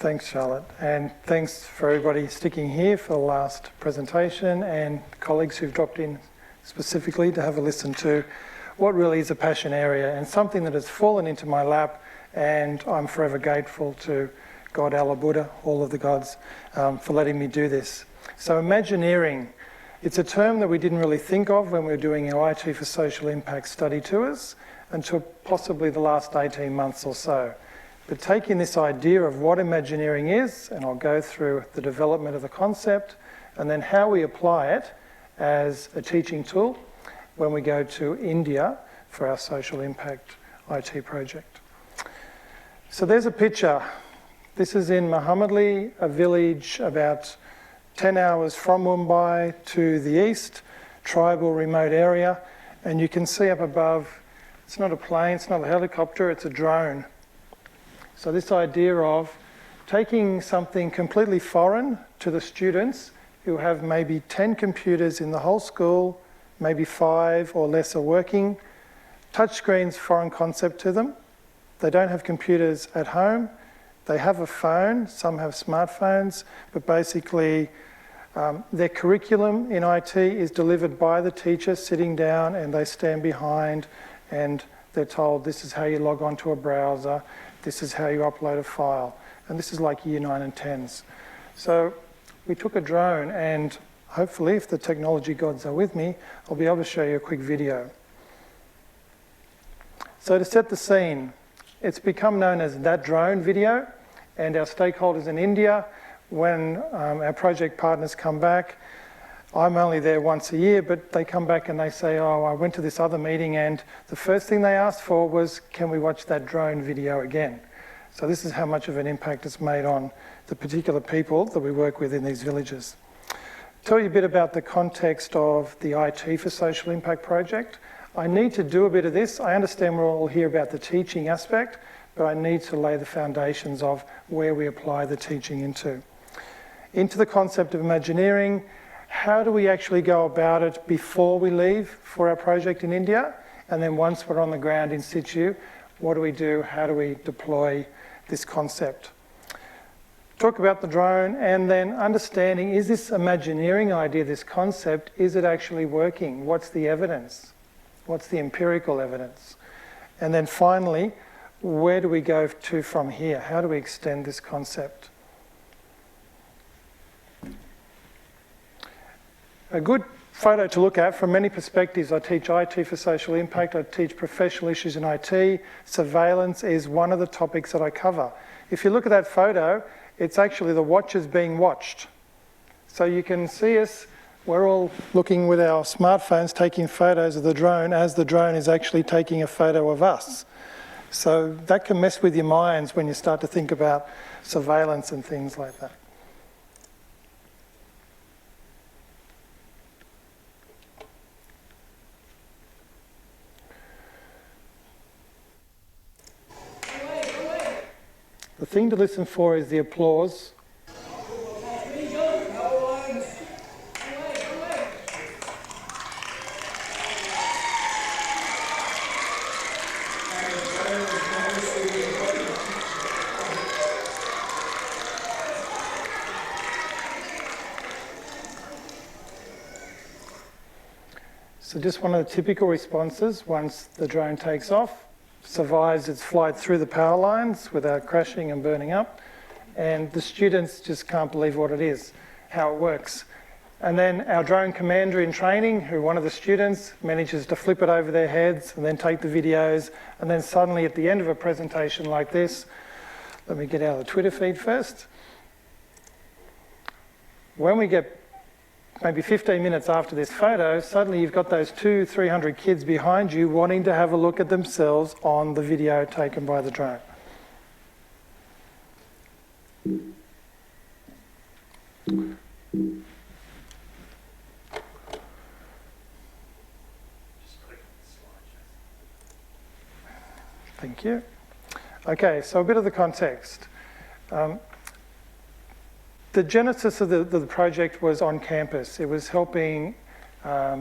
Thanks, Charlotte. And thanks for everybody sticking here for the last presentation and colleagues who've dropped in specifically to have a listen to what really is a passion area and something that has fallen into my lap, and I'm forever grateful to God, Allah, Buddha, all of the gods, for letting me do this. So Imagineering, it's a term that we didn't really think of when we were doing our IT for Social Impact study tours until possibly the last 18 months or so. But taking this idea of what Imagineering is, and I'll go through the development of the concept and then how we apply it as a teaching tool when we go to India for our social impact IT project. So there's a picture. This is in Mohammadli, a village about 10 hours from Mumbai to the east, tribal remote area. And you can see up above, it's not a plane, it's not a helicopter, it's a drone. So this idea of taking something completely foreign to the students who have maybe 10 computers in the whole school, maybe 5 or less are working. Touchscreen's foreign concept to them. They don't have computers at home. They have a phone, some have smartphones, but basically their curriculum in IT is delivered by the teacher sitting down, and they stand behind and they're told this is how you log on to a browser, this is how you upload a file. And this is like year 9 and 10s. So we took a drone, and hopefully, if the technology gods are with me, I'll be able to show you a quick video. So to set the scene, it's become known as that drone video, and our stakeholders in India, when our project partners come back, I'm only there once a year, but they come back and they say, oh, I went to this other meeting, and the first thing they asked for was, can we watch that drone video again? So this is how much of an impact it's made on the particular people that we work with in these villages. Tell you a bit about the context of the IT for Social Impact project. I need to do a bit of this. I understand we're all here about the teaching aspect, but I need to lay the foundations of where we apply the teaching into. Into the concept of Imagineering. How do we actually go about it before we leave for our project in India? And then once we're on the ground in situ, what do we do? How do we deploy this concept? Talk about the drone, and then understanding, is this Imagineering idea, this concept, is it actually working? What's the evidence? What's the empirical evidence? And then finally, where do we go to from here? How do we extend this concept? A good photo to look at from many perspectives. I teach IT for social impact, I teach professional issues in IT. Surveillance is one of the topics that I cover. If you look at that photo, it's actually the watchers being watched. So you can see us, we're all looking with our smartphones taking photos of the drone as the drone is actually taking a photo of us. So that can mess with your minds when you start to think about surveillance and things like that. The thing to listen for is the applause. So just one of the typical responses once the drone takes off. Survives its flight through the power lines without crashing and burning up, and the students just can't believe what it is, how it works. And then our drone commander in training, who one of the students manages to flip it over their heads and then take the videos, and then suddenly at the end of a presentation like this, let me get out of the Twitter feed first. When we get maybe 15 minutes after this photo, suddenly you've got those 200-300 kids behind you wanting to have a look at themselves on the video taken by the drone. Thank you. Okay, so a bit of the context. The genesis of the project was on campus. It was helping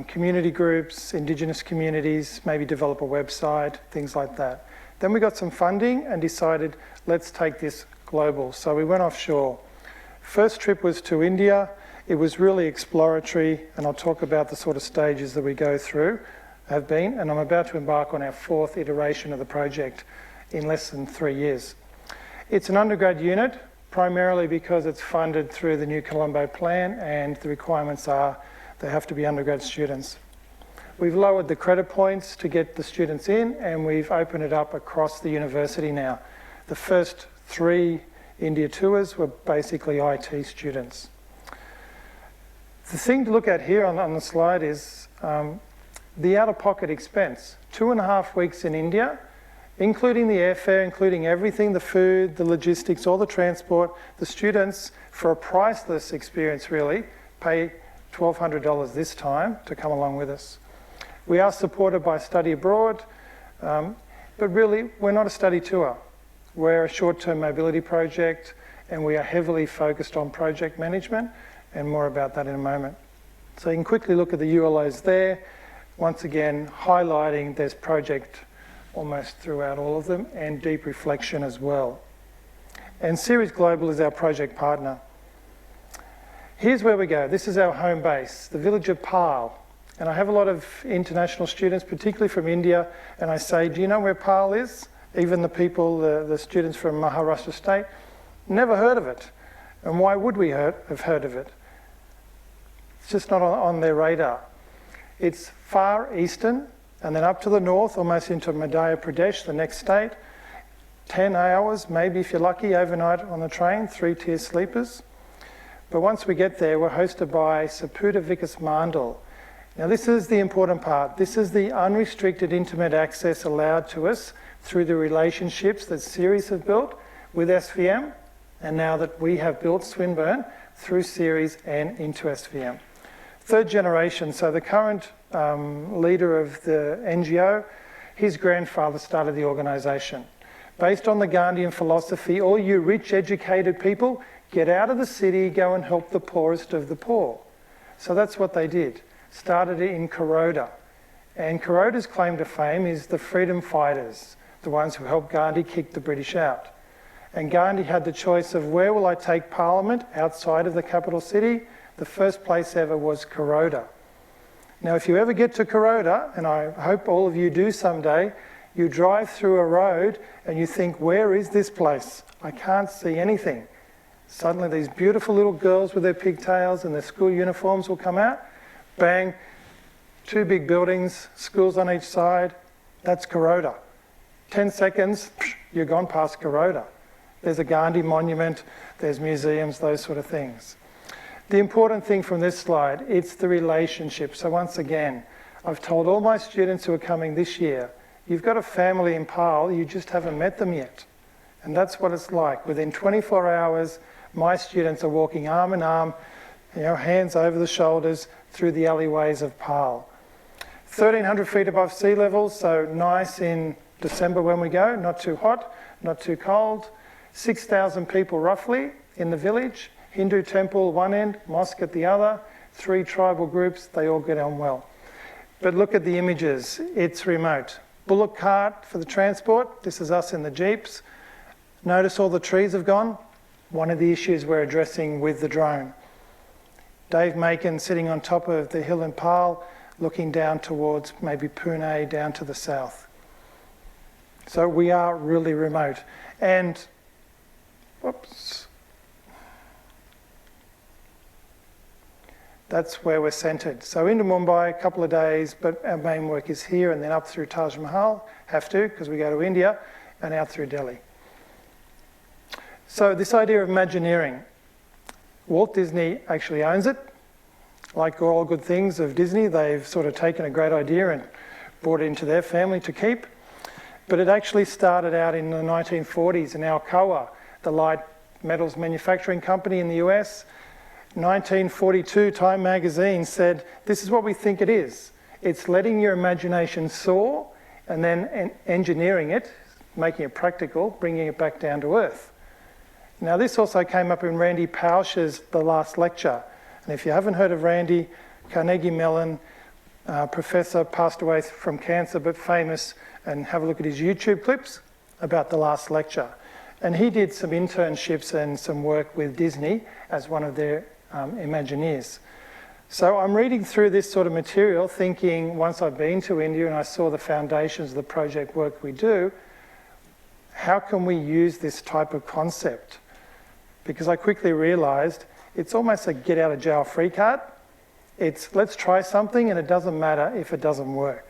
community groups, Indigenous communities, maybe develop a website, things like that. Then we got some funding and decided, let's take this global. So we went offshore. First trip was to India. It was really exploratory, and I'll talk about the sort of stages that we go through, have been, and I'm about to embark on our 4th iteration of the project in less than 3 years. It's an undergrad unit, primarily because it's funded through the New Colombo Plan, and the requirements are they have to be undergrad students. We've lowered the credit points to get the students in, and we've opened it up across the university now. The first 3 India tours were basically IT students. The thing to look at here on the slide is the out-of-pocket expense. 2.5 weeks in India, including the airfare, including everything, the food, the logistics, all the transport. The students, for a priceless experience really, pay $1,200 this time to come along with us. We are supported by study abroad, but really we're not a study tour. We're a short-term mobility project, and we are heavily focused on project management, and more about that in a moment. So you can quickly look at the ULOs there. Once again, highlighting there's project almost throughout all of them, and deep reflection as well. And Ceres Global is our project partner. Here's where we go. This is our home base, the village of Pal. And I have a lot of international students, particularly from India, and I say, do you know where Pal is? Even the people, the students from Maharashtra State, never heard of it. And why would we have heard of it? It's just not on their radar. It's far eastern, and then up to the north, almost into Madhya Pradesh, the next state. 10 hours, maybe if you're lucky, overnight on the train, 3-tier sleepers. But once we get there, we're hosted by Saputa Vikas Mandal. Now this is the important part. This is the unrestricted intimate access allowed to us through the relationships that Ceres have built with SVM, and now that we have built Swinburne through Ceres and into SVM. 3rd generation, so the current leader of the NGO, his grandfather started the organisation. Based on the Gandhian philosophy, all you rich, educated people, get out of the city, go and help the poorest of the poor. So that's what they did. Started it in Baroda. And Baroda's claim to fame is the freedom fighters, the ones who helped Gandhi kick the British out. And Gandhi had the choice of where will I take Parliament outside of the capital city? The first place ever was Baroda. Now, if you ever get to Baroda, and I hope all of you do someday, you drive through a road and you think, where is this place? I can't see anything. Suddenly these beautiful little girls with their pigtails and their school uniforms will come out. Bang, 2 big buildings, schools on each side. That's Baroda. 10 seconds, you're gone past Baroda. There's a Gandhi monument, there's museums, those sort of things. The important thing from this slide, it's the relationship. So once again, I've told all my students who are coming this year, you've got a family in Pal, you just haven't met them yet. And that's what it's like. Within 24 hours, my students are walking arm in arm, hands over the shoulders through the alleyways of Pal. 1,300 feet above sea level, so nice in December when we go, not too hot, not too cold. 6,000 people roughly in the village, Hindu temple one end, mosque at the other, 3 tribal groups, they all get on well. But look at the images, it's remote. Bullock cart for the transport, this is us in the jeeps. Notice all the trees have gone, one of the issues we're addressing with the drone. Dave Macon sitting on top of the hill in Pal, looking down towards maybe Pune, down to the south. So we are really remote. And, whoops, that's where we're centred. So into Mumbai, a couple of days, but our main work is here and then up through Taj Mahal, have to, because we go to India, and out through Delhi. So this idea of Imagineering, Walt Disney actually owns it. Like all good things of Disney, they've sort of taken a great idea and brought it into their family to keep. But it actually started out in the 1940s in Alcoa, the light metals manufacturing company in the US. 1942, Time magazine said, this is what we think it is. It's letting your imagination soar and then engineering it, making it practical, bringing it back down to earth. Now this also came up in Randy Pausch's The Last Lecture. And if you haven't heard of Randy, Carnegie Mellon professor, passed away from cancer but famous, and have a look at his YouTube clips about The Last Lecture. And he did some internships and some work with Disney as one of their Imagineers. So I'm reading through this sort of material thinking, once I've been to India and I saw the foundations of the project work we do, how can we use this type of concept? Because I quickly realised it's almost a get out of jail free card. It's let's try something and it doesn't matter if it doesn't work.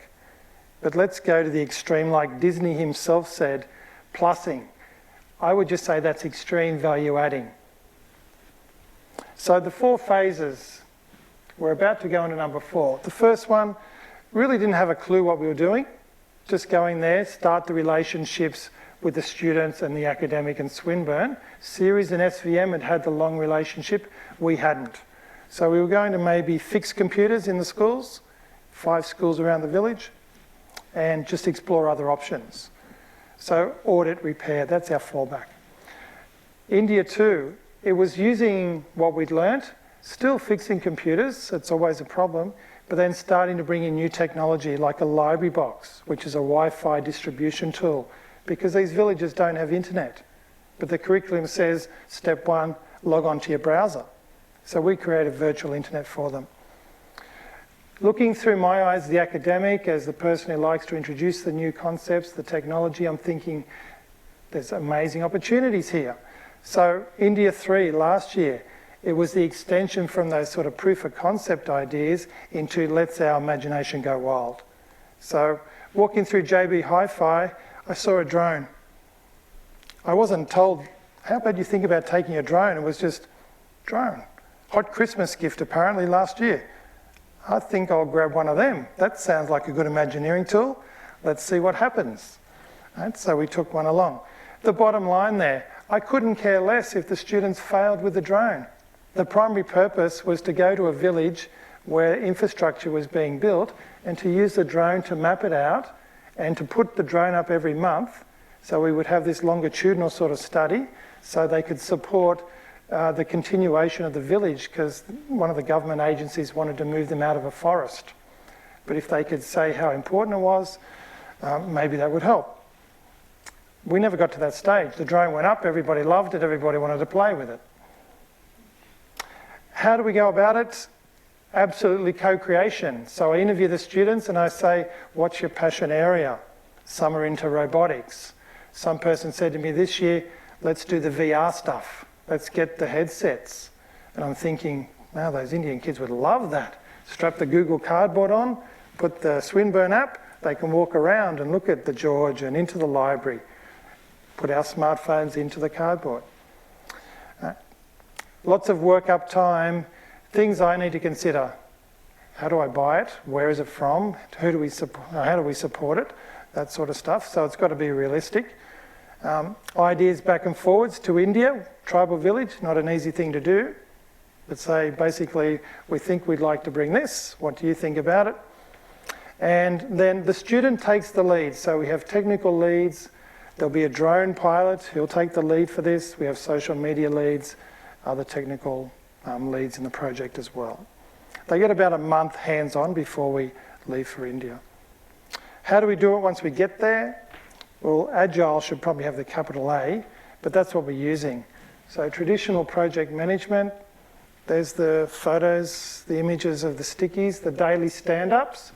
But let's go to the extreme, like Disney himself said, plussing. I would just say that's extreme value adding. So the 4 phases, we're about to go into number 4. The first one, really didn't have a clue what we were doing. Just going there, start the relationships with the students and the academic and Swinburne. Series and SVM had the long relationship, we hadn't. So we were going to maybe fix computers in the schools, 5 schools around the village, and just explore other options. So audit, repair, that's our fallback. India too, it was using what we'd learnt, still fixing computers, it's always a problem, but then starting to bring in new technology like a library box, which is a Wi-Fi distribution tool, because these villages don't have internet. But the curriculum says, step 1, log on to your browser. So we create a virtual internet for them. Looking through my eyes, the academic, as the person who likes to introduce the new concepts, the technology, I'm thinking there's amazing opportunities here. So India 3 last year, it was the extension from those sort of proof of concept ideas into let's our imagination go wild. So walking through JB Hi-Fi, I saw a drone. I wasn't told, how about you think about taking a drone? It was just, drone. Hot Christmas gift apparently last year. I think I'll grab one of them. That sounds like a good Imagineering tool. Let's see what happens. Right, so we took one along. The bottom line there, I couldn't care less if the students failed with the drone. The primary purpose was to go to a village where infrastructure was being built and to use the drone to map it out and to put the drone up every month so we would have this longitudinal sort of study so they could support the continuation of the village, because one of the government agencies wanted to move them out of a forest. But if they could say how important it was, maybe that would help. We never got to that stage. The drone went up, everybody loved it, everybody wanted to play with it. How do we go about it? Absolutely co-creation. So I interview the students and I say, what's your passion area? Some are into robotics. Some person said to me this year, let's do the VR stuff. Let's get the headsets. And I'm thinking, wow, those Indian kids would love that. Strap the Google Cardboard on, put the Swinburne app, they can walk around and look at the George and into the library. Put our smartphones into the cardboard. Lots of work-up time, things I need to consider. How do I buy it? Where is it from? Who do we support? How do we support it? That sort of stuff. So it's got to be realistic. Ideas back and forwards to India, tribal village, not an easy thing to do. But say, basically, we think we'd like to bring this. What do you think about it? And then the student takes the lead. So we have technical leads. There'll be a drone pilot who'll take the lead for this. We have social media leads, other technical leads in the project as well. They get about a month hands-on before we leave for India. How do we do it once we get there? Well, Agile should probably have the capital A, but that's what we're using. So traditional project management, there's the photos, the images of the stickies, the daily stand-ups.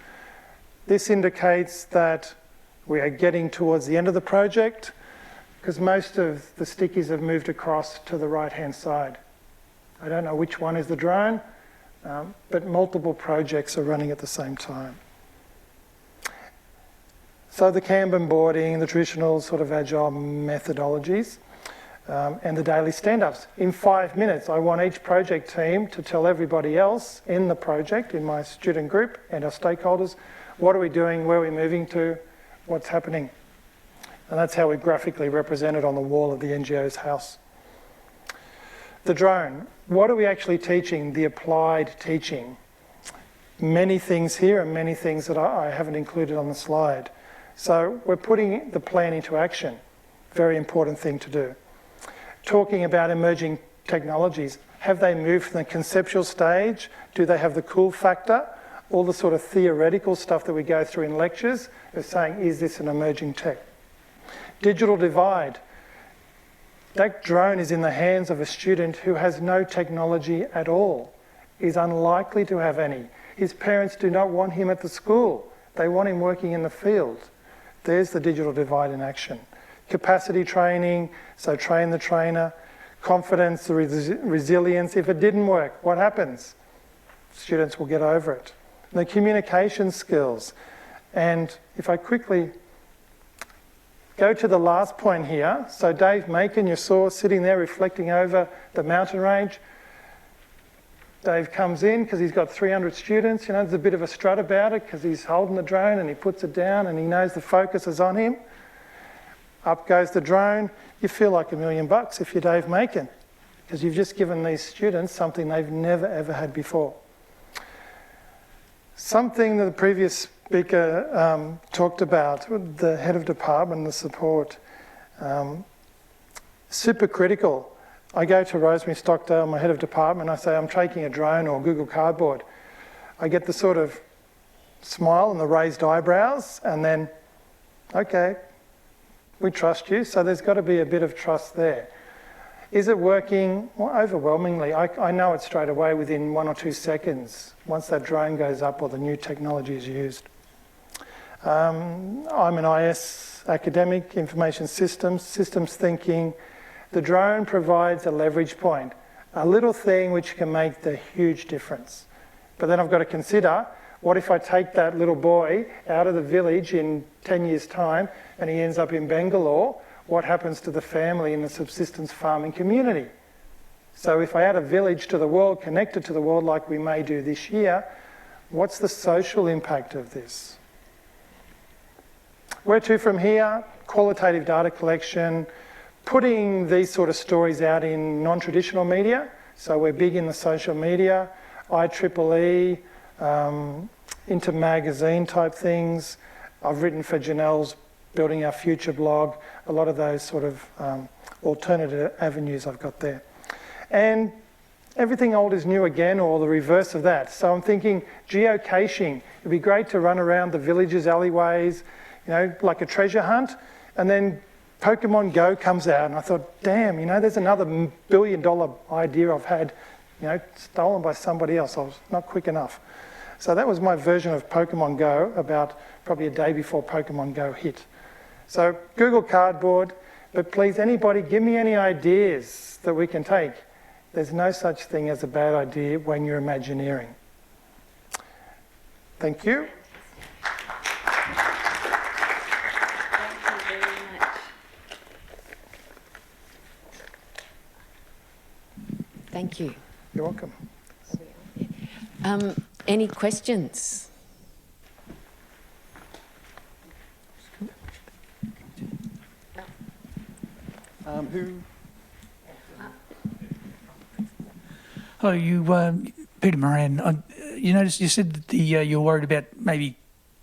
This indicates that we are getting towards the end of the project because most of the stickies have moved across to the right-hand side. I don't know which one is the drone, but multiple projects are running at the same time. So the Kanban boarding, the traditional sort of agile methodologies, and the daily stand-ups. In 5 minutes, I want each project team to tell everybody else in the project, in my student group and our stakeholders, what are we doing, where are we moving to, what's happening. And that's how we graphically represent it on the wall of the NGO's house. The drone, what are we actually teaching? The applied teaching. Many things here and many things that I haven't included on the slide. So we're putting the plan into action. Very important thing to do. Talking about emerging technologies. Have they moved from the conceptual stage? Do they have the cool factor? All the sort of theoretical stuff that we go through in lectures is saying, is this an emerging tech? Digital divide. That drone is in the hands of a student who has no technology at all, is unlikely to have any. His parents do not want him at the school. They want him working in the field. There's the digital divide in action. Capacity training, so train the trainer. Confidence, the resilience. If it didn't work, what happens? Students will get over it. The communication skills. And if I quickly go to the last point here. So Dave Macon, you saw sitting there reflecting over the mountain range. Dave comes in because he's got 300 students. You know, there's a bit of a strut about it because he's holding the drone and he puts it down and he knows the focus is on him. Up goes the drone. You feel like $1 million if you're Dave Macon because you've just given these students something they've never ever had before. Something that the previous speaker talked about, the head of department, the support, super critical. I go to Rosemary Stockdale, my head of department, I say I'm taking a drone or Google Cardboard. I get the sort of smile and the raised eyebrows and then, okay, we trust you, so there's got to be a bit of trust there. Is it working? Well, overwhelmingly, I know it straight away within 1 or 2 seconds once that drone goes up or the new technology is used. I'm an IS academic, information systems thinking. The drone provides a leverage point, a little thing which can make the huge difference. But then I've got to consider, what if I take that little boy out of the village in 10 years' time and he ends up in Bangalore? What happens to the family in the subsistence farming community? So if I add a village to the world, connected to the world like we may do this year, what's the social impact of this? Where to from here? Qualitative data collection, putting these sort of stories out in non-traditional media. So we're big in the social media, IEEE, into magazine type things. I've written for Janelle's Building Our Future blog, a lot of those sort of alternative avenues I've got there. And everything old is new again, or the reverse of that. So I'm thinking geocaching. It'd be great to run around the villages, alleyways, you know, like a treasure hunt. And then Pokemon Go comes out, and I thought, damn, you know, there's another $1 billion idea I've had, you know, stolen by somebody else. I was not quick enough. So that was my version of Pokemon Go, about probably a day before Pokemon Go hit. So Google Cardboard, but please, anybody, give me any ideas that we can take. There's no such thing as a bad idea when you're Imagineering. Thank you. Thank you. You're welcome. Any questions? Hello, Peter Moran. You noticed you said that you're worried about maybe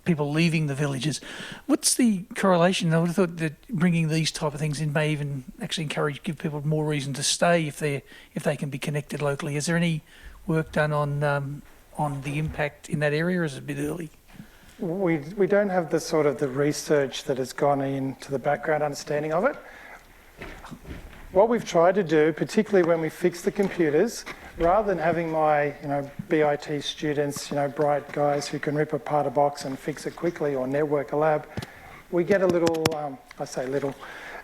people leaving the villages. What's the correlation? I would have thought that bringing these type of things in may even actually give people more reason to stay if they can be connected locally. Is there any work done on the impact in that area, or is it a bit early? We don't have the sort of the research that has gone into the background understanding of it. What we've tried to do, particularly when we fix the computers, rather than having my, BIT students, bright guys who can rip apart a box and fix it quickly or network a lab, we get a little,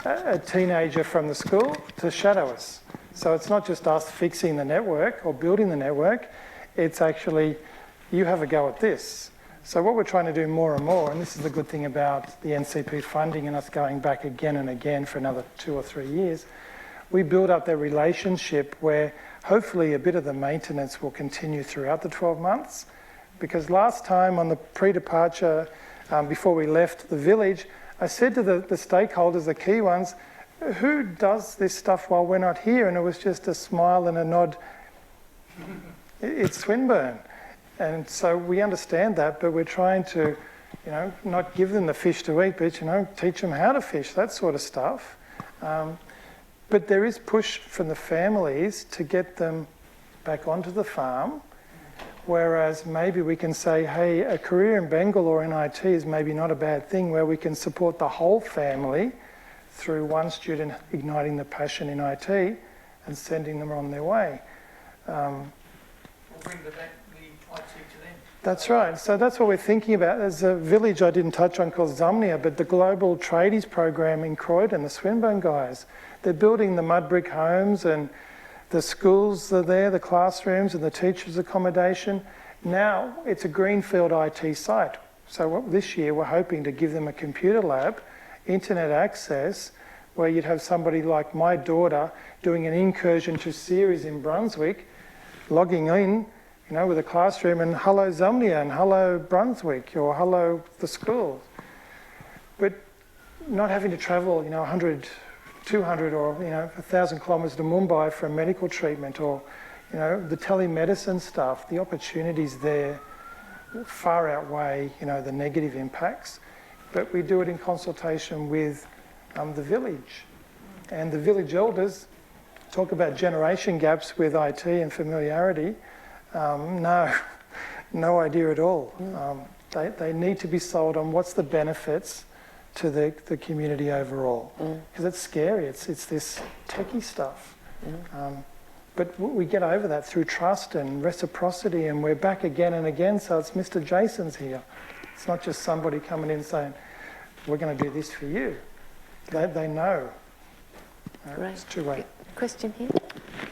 a teenager from the school to shadow us. So it's not just us fixing the network or building the network, it's actually, you have a go at this. So what we're trying to do more and more, and this is the good thing about the NCP funding and us going back again and again for another 2 or 3 years, we build up that relationship where hopefully a bit of the maintenance will continue throughout the 12 months. Because last time on the pre-departure, before we left the village, I said to the stakeholders, the key ones, who does this stuff while we're not here? And it was just a smile and a nod. It's Swinburne. And so we understand that, but we're trying to, not give them the fish to eat, but, teach them how to fish, that sort of stuff. But there is push from the families to get them back onto the farm, whereas maybe we can say, hey, a career in Bangalore in IT is maybe not a bad thing, where we can support the whole family through one student igniting the passion in IT and sending them on their way. We'll bring the IT to them. That's right. So that's what we're thinking about. There's a village I didn't touch on called Zumnia, but the Global Tradies program in Croydon, the Swinburne guys, they're building the mud brick homes, and the schools are there, the classrooms and the teachers' accommodation. Now it's a greenfield IT site. So this year we're hoping to give them a computer lab, internet access, where you'd have somebody like my daughter doing an incursion to series in Brunswick, logging in, you know, with a classroom and hello Zumnia and hello Brunswick or hello the schools. But not having to travel, you know, 100, 200 or, you know, 1,000 kilometres to Mumbai for a medical treatment, or, you know, the telemedicine stuff, the opportunities there far outweigh, you know, the negative impacts. But we do it in consultation with the village. And the village elders talk about generation gaps with IT and familiarity. No idea at all. They need to be sold on what's the benefits to the community overall. Because it's scary, it's this techie stuff. But we get over that through trust and reciprocity, and we're back again and again, so it's Mr. Jason's here. It's not just somebody coming in saying, we're going to do this for you. They know. Great. It's two-way. Question here?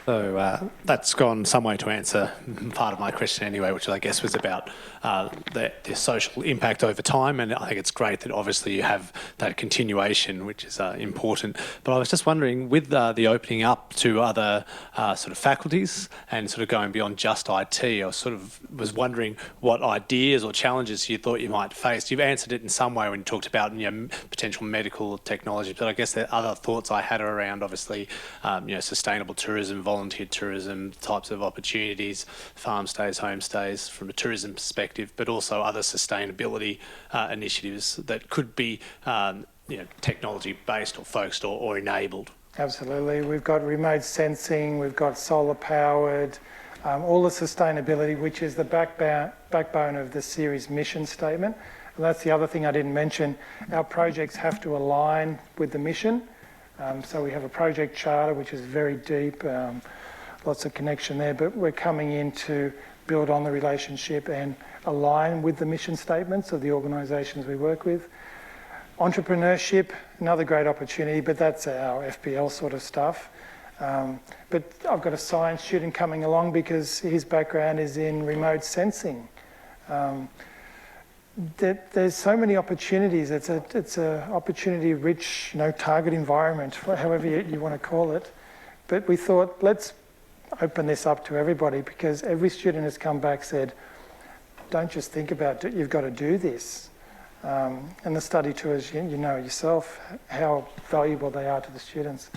So that's gone some way to answer part of my question anyway, which I guess was about the social impact over time. And I think it's great that obviously you have that continuation, which is important. But I was just wondering, with the opening up to other sort of faculties and sort of going beyond just IT, I was wondering what ideas or challenges you thought you might face. You've answered it in some way when you talked about, you know, potential medical technology, but I guess there are other thoughts I had around, obviously, you know, sustainable tourism, volunteer tourism, types of opportunities, farm stays, home stays from a tourism perspective, but also other sustainability initiatives that could be you know, technology based or focused or enabled. Absolutely. We've got remote sensing, we've got solar powered, all the sustainability, which is the backbone of the series mission statement. And that's the other thing I didn't mention. Our projects have to align with the mission. So we have a project charter, which is very deep, lots of connection there, but we're coming in to build on the relationship and align with the mission statements of the organisations we work with. Entrepreneurship, another great opportunity, but that's our FPL sort of stuff. But I've got a science student coming along because his background is in remote sensing. There's so many opportunities. It's a opportunity-rich, you know, target environment, however you want to call it. But we thought, let's open this up to everybody, because every student has come back said, don't just think about it, you've got to do this. And the study tours, you know yourself how valuable they are to the students.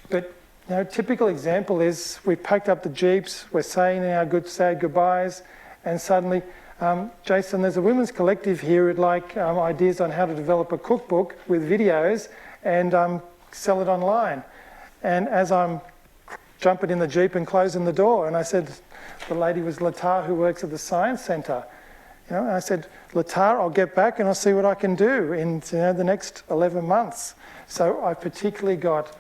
But you know, a typical example is we've packed up the Jeeps, we're saying our sad goodbyes, and suddenly, Jason, there's a women's collective here who'd like ideas on how to develop a cookbook with videos and sell it online. And as I'm jumping in the Jeep and closing the door, and I said, the lady was Latar, who works at the Science Centre. You know, and I said, Latar, I'll get back and I'll see what I can do in the next 11 months. So I particularly got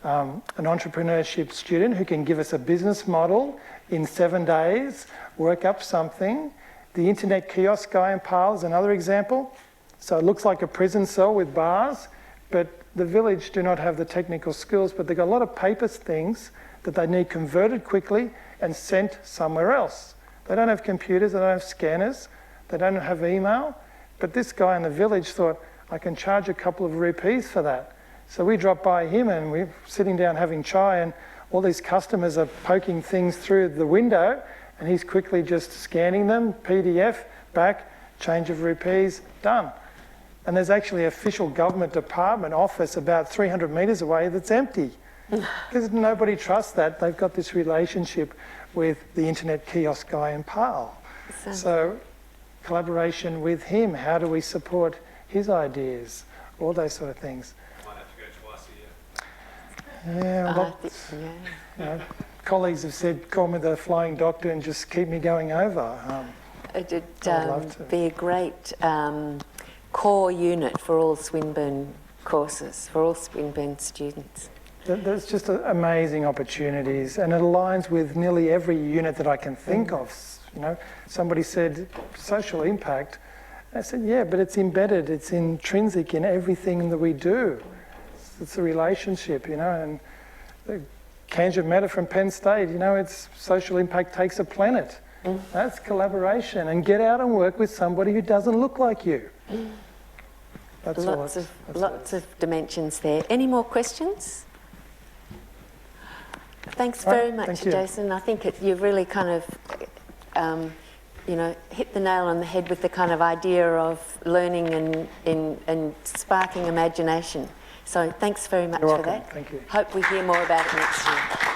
an entrepreneurship student who can give us a business model in 7 days, work up something. The internet kiosk guy in Pal is another example. So it looks like a prison cell with bars, but the village do not have the technical skills, but they've got a lot of paper things that they need converted quickly and sent somewhere else. They don't have computers, they don't have scanners, they don't have email, but this guy in the village thought, I can charge a couple of rupees for that. So we dropped by him and we're sitting down having chai, and all these customers are poking things through the window, and he's quickly just scanning them, PDF, back, change of rupees, done. And there's actually an official government department office about 300 metres away that's empty. Because nobody trusts that. They've got this relationship with the internet kiosk guy in Pal. So collaboration with him, how do we support his ideas, all those sort of things. Might have to go twice a year. Yeah, you know, colleagues have said, call me the flying doctor and just keep me going over. It'd be a great core unit for all Swinburne courses for all Swinburne students. There's just amazing opportunities, and it aligns with nearly every unit that I can think of. You know, somebody said social impact. I said, yeah, but it's embedded, it's intrinsic in everything that we do. It's a relationship, you know, and Kanjit Mehta from Penn State, you know, it's social impact takes a planet. That's collaboration, and get out and work with somebody who doesn't look like you. That's Lots of dimensions there. Any more questions? Thanks very much, thank you. Jason. I think you've really kind of, you know, hit the nail on the head with the kind of idea of learning and sparking imagination. So thanks very much You're for welcome. that. Thank you. Hope we hear more about it next year.